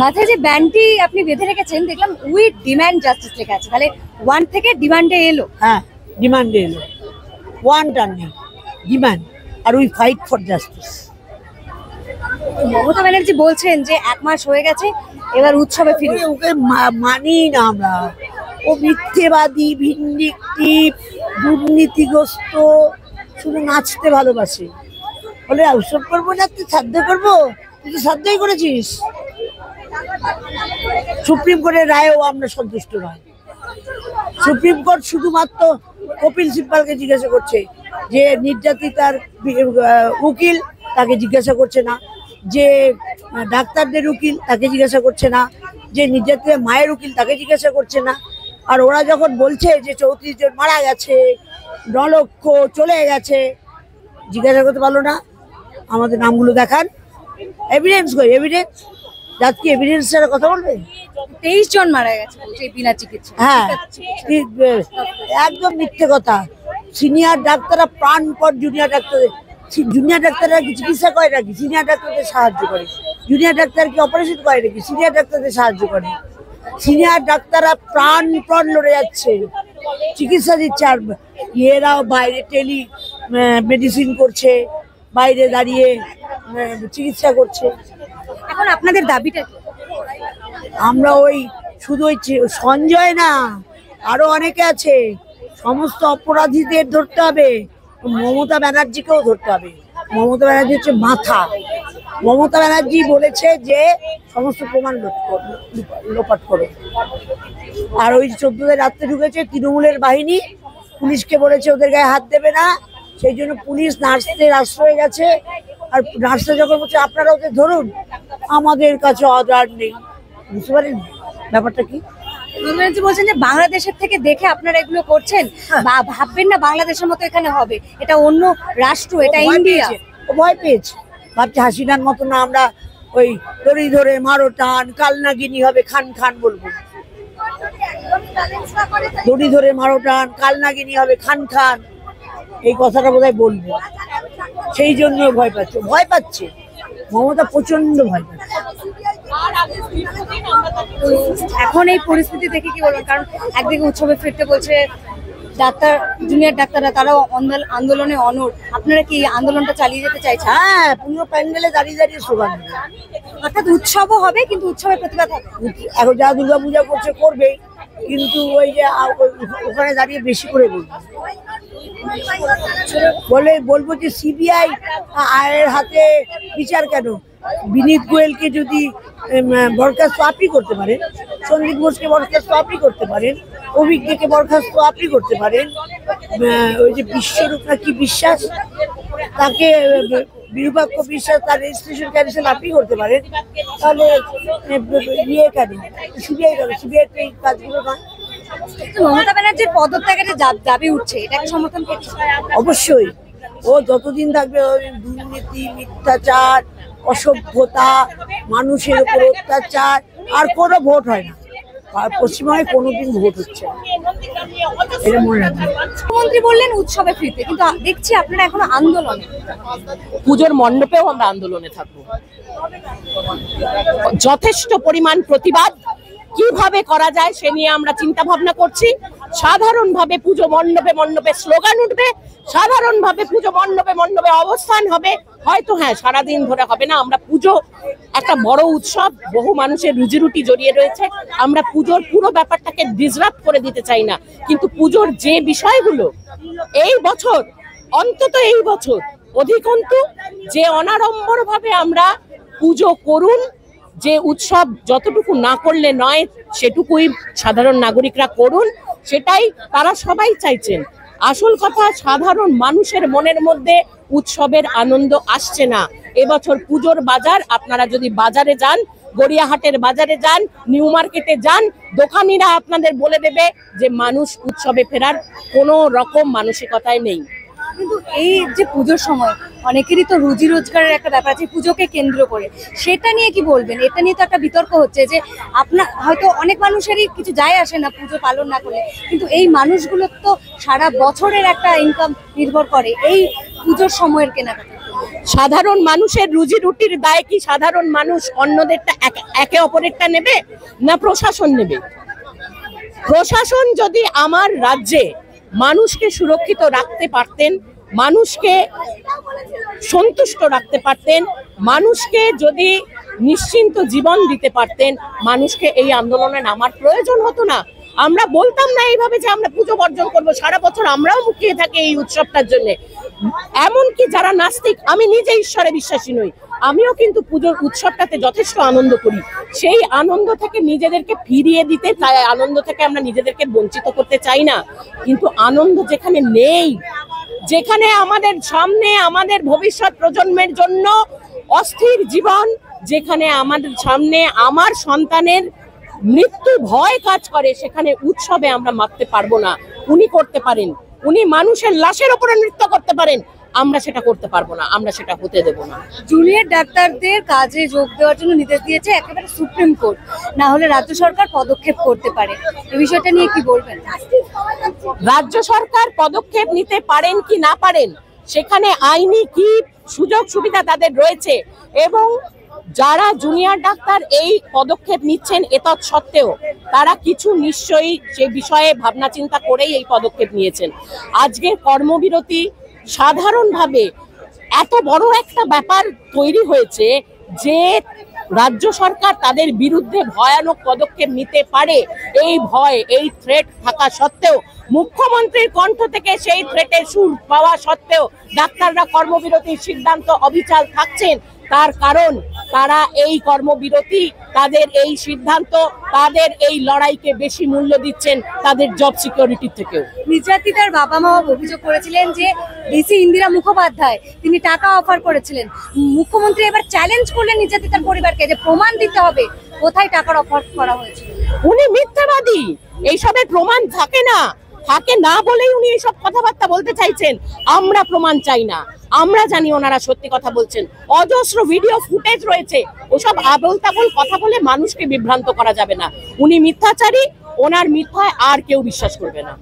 মাথায় যে ব্যান্ডটি আপনি বেঁধে রেখেছেন দেখলাম উই ডিমান্ড জাস্টিস লেখা আছে, তাহলে ওয়ান থেকে ডিমান্ডে এলো। হ্যাঁ, ডিমান্ডে এলো, ওয়ানটা নেই, ডিমান্ড, আর we fight for justice. Mamata Banerjee বলছেন যে 1 মাস হয়ে গেছে, এবার উৎসবে ফিরে। ওকে মানি না আমরা, ও মিথ্যেবাদী, ভিন্ডিকটিভ, দুর্নীতিগ্রস্ত, শুধু নাচতে ভালোবাসে। বলে উৎসব করবো না, তুই শ্রাদ্ধ করবো, তুই তো শ্রাদ্ধই করেছিস। সুপ্রিম কোর্টের রায়েও আমরা সন্তুষ্ট নয়। সুপ্রিম কোর্ট শুধুমাত্র কপিল সিব্বালকে জিজ্ঞাসা করছে, যে নির্যাতিতার উকিল তাকে জিজ্ঞাসা করছে না, যে ডাক্তারদের উকিল তাকে জিজ্ঞাসা করছে না, যে নির্যাতিতার মায়ের উকিল তাকে জিজ্ঞাসা করছে না। আর ওরা যখন বলছে যে 34 জন মারা গেছে, 9 লক্ষ চলে গেছে, জিজ্ঞাসা করতে পারলো না আমাদের নামগুলো দেখান, এভিডেন্স কই, এভিডেন্স, যাতে এভিডেন্স ছাড়া কথা বলবে। 23 জন মারা গেছে বিনা চিকিৎসা। হ্যাঁ, একদম মিথ্যে কথা। সিনিয়র ডাক্তাররা প্রাণপণ, জুনিয়র ডাক্তাররা কি চিকিৎসা করে নাকি? সিনিয়র ডাক্তারদের সাহায্য করে। জুনিয়র ডাক্তার কি অপারেশন করে নাকি? সিনিয়র ডাক্তারদের সাহায্য করে। সিনিয়র ডাক্তাররা প্রাণপণ লড়ে যাচ্ছে, চিকিৎসা দিচ্ছে, আর এরাও বাইরে টেলি মেডিসিন করছে, বাইরে দাঁড়িয়ে চিকিৎসা করছে। এখন আপনাদের দাবিটা কি? আমরা ওই শুধু ওই সঞ্জয় না, আরো অনেকে আছে, সমস্ত অপরাধীদের ধরতে হবে, মমতা ব্যানার্জিকেও ধরতে হবে। মমতা ব্যানার্জি হচ্ছে মাথা। মমতা ব্যানার্জি বলেছে যে সমস্ত প্রমাণ লোপাট করো, আর ওই 14 রাত্রে ঢুকেছে তৃণমূলের বাহিনী, পুলিশকে বলেছে ওদের গায়ে হাত দেবে না, সেই জন্য পুলিশ নার্সদের আশ্রয় গেছে। আর নার্সরা যখন বলছে আপনারা ওদের ধরুন, আমাদের কাছে অর্ডার নেই। বুঝতে পারেন ব্যাপারটা কি? বলছেন যে বাংলাদেশের থেকে দেখে আপনারা এগুলো করছেন, বা ভাববেন না বাংলাদেশের মতো এখানে হবে, এটা অন্য রাষ্ট্র, এটা ইন্ডিয়া। ও ভয় পেয়েছে, ভাবছে হাসিনার মতো না আমরা ওই দড়ি ধরে মারো টান, কালনাগিনী হবে, খান খান বলবো। দড়ি ধরে মারো টান, কালনাগিনী হবে, খান খান, এই কথাটা বোধহয় বলবো। সেই জন্য ভয় পাচ্ছে, ভয় পাচ্ছে মমতা, প্রচন্ড ভয় পাচ্ছে। এখন এই পরিস্থিতি দেখে কি বলবেন? কারণ একদিকে উৎসবে ফিরতে বলছে ডাক্তার, জুনিয়র ডাক্তাররা, তারাও আন্দোলনে অনড়। আপনারা কি আন্দোলনটা চালিয়ে যেতে চাইছেন? হ্যাঁ, পুরো প্যান্ডেলে দাঁড়িয়ে দাঁড়িয়ে স্লোগান, অর্থাৎ উৎসবও হবে কিন্তু উৎসবের প্রতিবাদ হবে। এখন যা দুর্গাপূজা করছে করবেই, কিন্তু ওই যে ওখানে দাঁড়িয়ে বেশি করে বলবো যে সিবিআই এর হাতে বিচার কেন? বিনীত গোয়েলকে যদি বরখাস্ত আপনি করতে পারেন, সন্দীপ ঘোষকে বরখাস্ত আপনি করতে পারেন, অভিজ্ঞকে বরখাস্ত আপনি করতে পারেন, ওই যে বিশ্বরূপ না কি বিশ্বাস, তাকে বিরূপাক্ষ বিশ্বাস, তার রেজিস্ট্রেশন ক্যান্সেল আপনি করতে পারেন, তাহলে ইয়ে কেন সিবিআই কেন? সিবিআই তো এই কাজগুলো নয়। মমতা ব্যানার্জির পদত্যাগের দাবি উঠছে, এটাকে সমর্থন করছে? অবশ্যই, ও যতদিন থাকবে দুর্নীতি, মিথ্যাচার, অসভ্যতা, মানুষের উপর অত্যাচার, আর কোনো ভোট হয় না। আর পশ্চিমবঙ্গে কোনোদিন ভোট হচ্ছে না, এটা মনে রাখবেন। মুখ্যমন্ত্রী বললেন উৎসবে ফিরতে, কিন্তু দেখছি আপনারা এখনো আন্দোলনে। পুজোর মণ্ডপেও আমরা আন্দোলনে থাকবো। যথেষ্ট পরিমাণ প্রতিবাদ কিভাবে করা যায় সে নিয়ে আমরা চিন্তা ভাবনা করছি। সাধারণভাবে পুজো মণ্ডপে মণ্ডপে স্লোগান উঠবে, সাধারণভাবে পুজো মণ্ডপে মণ্ডপে অবস্থান হবে। হয়তো হ্যাঁ, সারাদিন ধরে হবে না। আমরা পুজো একটা বড় উৎসব, বহু মানুষের রুজি রুটি জড়িয়ে রয়েছে। আমরা পুজোর পুরো ব্যাপারটাকে ডিসরাপ্ট করে দিতে চাই না, কিন্তু পুজোর যে বিষয়গুলো এই বছর, অন্তত এই বছর অধিকন্তু যে অনাড়ম্বর ভাবে আমরা পুজো করুন, যে উৎসব যতটুকু না করলে নয় সেটুকুই সাধারণ নাগরিকরা করুন, সেটাই তারা সবাই চাইছেন। আসল কথা, সাধারণ মানুষের মনের মধ্যে উৎসবের আনন্দ আসছে না। এবছর পুজোর বাজার, আপনারা যদি বাজারে যান, গড়িয়াহাটের বাজারে যান, নিউ মার্কেটে যান, দোকানিরা আপনাদের বলে দেবে যে মানুষ উৎসবে ফেরার কোনো রকম মানসিকতায় নেই। কিন্তু এই যে পুজোর সময় অনেকেরই তো রুজি রোজগারের একটা ব্যাপার আছে পুজোকে কেন্দ্র করে, সেটা নিয়ে কি বলবেন? এটা নিয়ে তো একটা বিতর্ক হচ্ছে যে আপনার হয়তো অনেক মানুষেরই কিছু যায় আসে না পুজো পালন না করলে, কিন্তু এই মানুষগুলোর তো সারা বছরের একটা ইনকাম নির্ভর করে এই পুজোর সময়ের কেনাকাটা। সাধারণ মানুষের রুজি রুটির দায় কি সাধারণ মানুষ অন্যদেরটা একে অপরেরটা নেবে, না প্রশাসন নেবে? প্রশাসন যদি আমার রাজ্যে মানুষকে সুরক্ষিত রাখতে পারতেন, মানুষকে সন্তুষ্ট রাখতে পারতেন, মানুষকে যদি নিশ্চিন্ত জীবন দিতে পারতেন, মানুষকে এই আন্দোলনে নামার প্রয়োজন হতো না। আমরা বলতাম না এইভাবে যে আমরা পুজো বর্জন করবো, সারা বছর আমরাও মুখিয়ে থাকি এই উৎসবটার জন্য। এমনকি যারা নাস্তিক, আমি নিজে ঈশ্বরে বিশ্বাসী নই, আমিও কিন্তু পুজোর উৎসবটাতে যথেষ্ট আনন্দ করি। সেই আনন্দ থেকে নিজেদেরকে ফিরিয়ে দিতে চাই, আনন্দ থেকে আমরা নিজেদেরকে বঞ্চিত করতে চাই না। কিন্তু আনন্দ যেখানে নেই, যেখানে আমাদের সামনে আমাদের ভবিষ্যৎ প্রজন্মের জন্য অস্থির জীবন, যেখানে আমাদের সামনে আমার সন্তানের মৃত্যু ভয় কাজ করে, সেখানে উৎসবে আমরা মাপতে পারবো না। উনি করতে পারেন, উনি মানুষের লাশের উপরে নৃত্য করতে পারেন, আমরা সেটা করতে পারবো না, আমরা সেটা হতে দেব না। জুনিয়র ডাক্তারদের কাজে যোগ দেওয়ার জন্য নির্দেশ দিয়েছে একেবারে সুপ্রিম কোর্ট, না হলে রাজ্য সরকার পদক্ষেপ করতে পারে। এই বিষয়টা নিয়ে কি বলবেন? রাজ্য সরকার পদক্ষেপ নিতে পারেন কি না পারেন, সেখানে আইনি কি সুযোগ সুবিধা তাদের রয়েছে, এবং যারা জুনিয়র ডাক্তার এই পদক্ষেপ নিচ্ছেন এতৎ সত্ত্বেও তারা কিছু নিশ্চয়ই সে বিষয়ে ভাবনা চিন্তা করেই এই পদক্ষেপ নিয়েছেন। আজকের কর্মবিরতি সাধারণভাবে এত বড় একটা ব্যাপার তৈরি হয়েছে যে রাজ্য সরকার তাদের বিরুদ্ধে ভয়ানক পদক্ষেপ নিতে পারে, এই ভয়, এই থ্রেট থাকা সত্ত্বেও, মুখ্যমন্ত্রীর কণ্ঠ থেকে সেই থ্রেটের সুর পাওয়া সত্ত্বেও ডাক্তাররা কর্মবিরতির সিদ্ধান্ত অবিচল থাকছেন। তার কারণ তারা এই কর্মবিরতি, তাদের এই সিদ্ধান্ত, তাদের এই লড়াইকে বেশি মূল্য দিচ্ছেন তাদের জব সিকিউরিটির থেকেও। নির্যাতিতার বাবা মা অভিযোগ করেছিলেন যে ডিসি ইন্দিরা মুখোপাধ্যায় তিনি টাকা অফার করেছিলেন। মুখ্যমন্ত্রী এবার চ্যালেঞ্জ করলেন নির্যাতিতার পরিবারকে যে প্রমাণ দিতে হবে কোথায় টাকার অফার করা হয়েছে। উনি মিথ্যাবাদী, এইসবের প্রমাণ থাকে না বলেই উনি এইসব কথাবার্তা বলতে চাইছেন। আমরা প্রমাণ চাই না, আমরা জানি ওনারা সত্যি কথা বলছেন। অজস্র ভিডিও ফুটেজ রয়েছে, ওসব আবোল তাবোল কথা বলে মানুষকে বিভ্রান্ত করা যাবে না। উনি মিথ্যাচারী, ওনার মিথ্যায় আর কেউ বিশ্বাস করবে না।